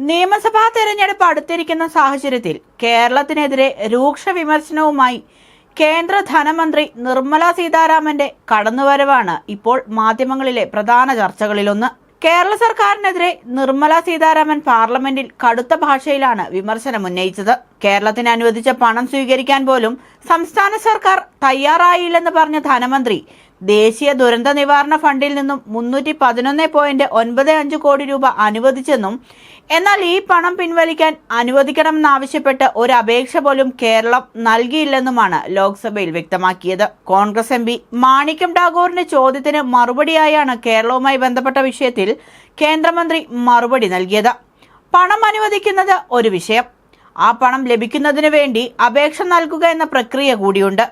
നിയമസഭാ തെരഞ്ഞെടുപ്പ് അടുത്തിരിക്കുന്ന സാഹചര്യത്തിൽ കേരളത്തിനെതിരെ രൂക്ഷ വിമർശനവുമായി കേന്ദ്ര ധനമന്ത്രി നിർമ്മല സീതാരാമന്റെ കടന്നുവരവാണ് ഇപ്പോൾ മാധ്യമങ്ങളിലെ പ്രധാന ചർച്ചകളിലൊന്ന്. കേരള സർക്കാരിനെതിരെ നിർമ്മല സീതാരാമൻ പാർലമെന്റിൽ കടുത്ത ഭാഷയിലാണ് വിമർശനം ഉന്നയിച്ചത്. കേരളത്തിന് അനുവദിച്ച പണം സ്വീകരിക്കാൻ പോലും സംസ്ഥാന സർക്കാർ തയ്യാറായില്ലെന്ന് പറഞ്ഞ ധനമന്ത്രി ദേശീയ ദുരന്ത നിവാരണ ഫണ്ടിൽ നിന്നും 311.95 കോടി രൂപ അനുവദിച്ചെന്നും എന്നാൽ ഈ പണം പിൻവലിക്കാൻ അനുവദിക്കണമെന്നാവശ്യപ്പെട്ട് ഒരു അപേക്ഷ പോലും കേരളം നൽകിയില്ലെന്നുമാണ് ലോക്സഭയിൽ വ്യക്തമാക്കിയത്. കോൺഗ്രസ് എം പി മാണിക്യം ടാഗോറിന്റെ ചോദ്യത്തിന് മറുപടിയായാണ് കേരളവുമായി ബന്ധപ്പെട്ട വിഷയത്തിൽ കേന്ദ്രമന്ത്രി മറുപടി നൽകിയത്. പണം അനുവദിക്കുന്നത് ഒരു വിഷയം, ആ പണം ലഭിക്കുന്നതിന് വേണ്ടി അപേക്ഷ നൽകുക എന്ന പ്രക്രിയ കൂടിയുണ്ട്.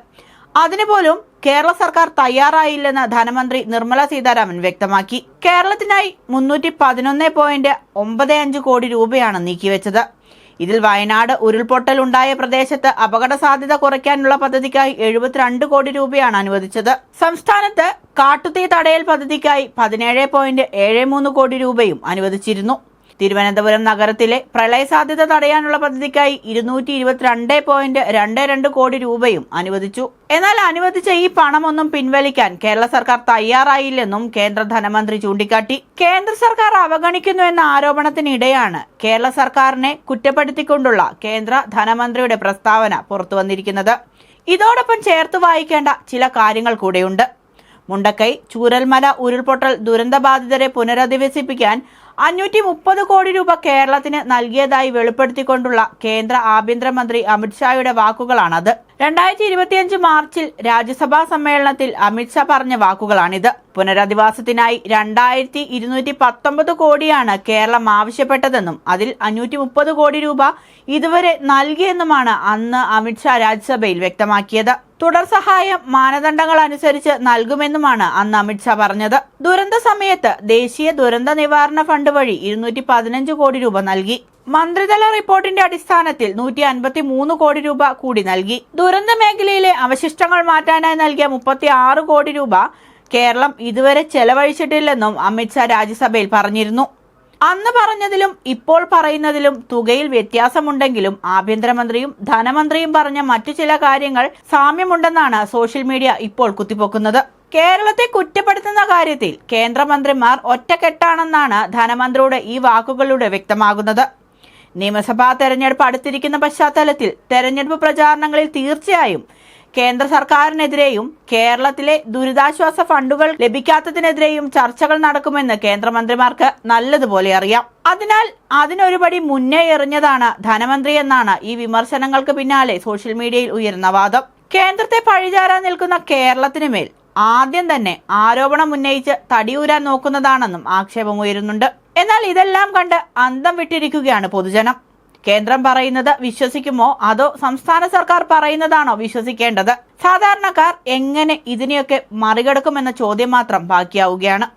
അതിനുപോലും കേരള സർക്കാർ തയ്യാറായില്ലെന്ന് ധനമന്ത്രി നിർമ്മല സീതാരാമൻ വ്യക്തമാക്കി. കേരളത്തിനായി 311.95 കോടി രൂപയാണ് നീക്കിവെച്ചത്. ഇതിൽ വയനാട് ഉരുൾപൊട്ടൽ ഉണ്ടായ പ്രദേശത്ത് അപകട സാധ്യത കുറയ്ക്കാനുള്ള പദ്ധതിക്കായി 72 കോടി രൂപയാണ് അനുവദിച്ചത്. സംസ്ഥാനത്ത് കാട്ടുതീ തടയൽ പദ്ധതിക്കായി 17.73 കോടി രൂപയും അനുവദിച്ചിരുന്നു. തിരുവനന്തപുരം നഗരത്തിലെ പ്രളയ സാധ്യത തടയാനുള്ള പദ്ധതിക്കായി 222.22 കോടി രൂപയും അനുവദിച്ചു. എന്നാൽ അനുവദിച്ച ഈ പണമൊന്നും പിൻവലിക്കാൻ കേരള സർക്കാർ തയ്യാറായില്ലെന്നും കേന്ദ്ര ധനമന്ത്രി ചൂണ്ടിക്കാട്ടി. കേന്ദ്ര സർക്കാർ അവഗണിക്കുന്നു എന്ന ആരോപണത്തിനിടെയാണ് കേരള സർക്കാരിനെ കുറ്റപ്പെടുത്തിക്കൊണ്ടുള്ള കേന്ദ്ര ധനമന്ത്രിയുടെ പ്രസ്താവന പുറത്തുവന്നിരിക്കുന്നത്. ഇതോടൊപ്പം ചേർത്ത് വായിക്കേണ്ട ചില കാര്യങ്ങൾ കൂടെയുണ്ട്. മുണ്ടക്കൈ ചൂരൽമല ഉരുൾപൊട്ടൽ ദുരന്തബാധിതരെ പുനരധിവസിപ്പിക്കാൻ 530 കോടി രൂപ കേരളത്തിന് നൽകിയതായി വെളിപ്പെടുത്തിക്കൊണ്ടുള്ള കേന്ദ്ര ആഭ്യന്തരമന്ത്രി അമിത്ഷായുടെ വാക്കുകളാണത്. 2025 മാർച്ചിൽ രാജ്യസഭാ സമ്മേളനത്തിൽ അമിത്ഷാ പറഞ്ഞ വാക്കുകളാണിത്. പുനരധിവാസത്തിനായി 2219 കോടിയാണ് കേരളം ആവശ്യപ്പെട്ടതെന്നും അതിൽ 530 കോടി രൂപ ഇതുവരെ നൽകിയെന്നുമാണ് അന്ന് അമിത്ഷാ രാജ്യസഭയിൽ വ്യക്തമാക്കിയത്. തുടർ സഹായം മാനദണ്ഡങ്ങൾ അനുസരിച്ച് നൽകുമെന്നുമാണ് അന്ന് അമിത്ഷാ പറഞ്ഞത്. ദുരന്ത സമയത്ത് ദേശീയ ദുരന്ത നിവാരണ ഫണ്ട് വഴി 215 കോടി രൂപ നൽകി. മന്ത്രിതല റിപ്പോർട്ടിന്റെ അടിസ്ഥാനത്തിൽ 153 കോടി രൂപ കൂടി നൽകി. ദുരന്ത മേഖലയിലെ അവശിഷ്ടങ്ങൾ മാറ്റാനായി നൽകിയ 36 കോടി രൂപ കേരളം ഇതുവരെ ചെലവഴിച്ചിട്ടില്ലെന്നും അമിത്ഷാ രാജ്യസഭയിൽ പറഞ്ഞിരുന്നു. അന്ന് പറഞ്ഞതിലും ഇപ്പോൾ പറയുന്നതിലും തുകയിൽ വ്യത്യാസമുണ്ടെങ്കിലും ആഭ്യന്തരമന്ത്രിയും ധനമന്ത്രിയും പറഞ്ഞ മറ്റു ചില കാര്യങ്ങൾ സാമ്യമുണ്ടെന്നാണ് സോഷ്യൽ മീഡിയ ഇപ്പോൾ കുത്തിപ്പൊക്കുന്നത്. കേരളത്തെ കുറ്റപ്പെടുത്തുന്ന കാര്യത്തിൽ കേന്ദ്രമന്ത്രിമാർ ഒറ്റക്കെട്ടാണെന്നാണ് ധനമന്ത്രിയുടെ ഈ വാക്കുകളിലൂടെ വ്യക്തമാകുന്നത്. നിയമസഭാ തെരഞ്ഞെടുപ്പ് അടുത്തിരിക്കുന്ന പശ്ചാത്തലത്തിൽ തെരഞ്ഞെടുപ്പ് പ്രചാരണങ്ങളിൽ തീർച്ചയായും കേന്ദ്ര സർക്കാരിനെതിരെയും കേരളത്തിലെ ദുരിതാശ്വാസ ഫണ്ടുകൾ ലഭിക്കാത്തതിനെതിരെയും ചർച്ചകൾ നടക്കുമെന്ന് കേന്ദ്രമന്ത്രിമാർക്ക് നല്ലതുപോലെ അറിയാം. അതിനാൽ അതിനൊരുപടി മുന്നേ എറിഞ്ഞതാണ് ധനമന്ത്രി എന്നാണ് ഈ വിമർശനങ്ങൾക്ക് പിന്നാലെ സോഷ്യൽ മീഡിയയിൽ ഉയർന്ന വാദം. കേന്ദ്രത്തെ പഴിചാരാൻ നിൽക്കുന്ന കേരളത്തിന് മേൽ ആദ്യം തന്നെ ആരോപണം ഉന്നയിച്ച് തടിയൂരാൻ നോക്കുന്നതാണെന്നും ആക്ഷേപമുയരുന്നുണ്ട്. എന്നാൽ ഇതെല്ലാം കണ്ട് അന്തം വിട്ടിരിക്കുകയാണ് പൊതുജനം. കേന്ദ്രം പറയുന്നത് വിശ്വസിക്കുമോ അതോ സംസ്ഥാന സർക്കാർ പറയുന്നതാണോ വിശ്വസിക്കേണ്ടത്? സാധാരണക്കാർ എങ്ങനെ ഇതിനെയൊക്കെ മറികടക്കുമെന്ന ചോദ്യം മാത്രം ബാക്കിയാവുകയാണ്.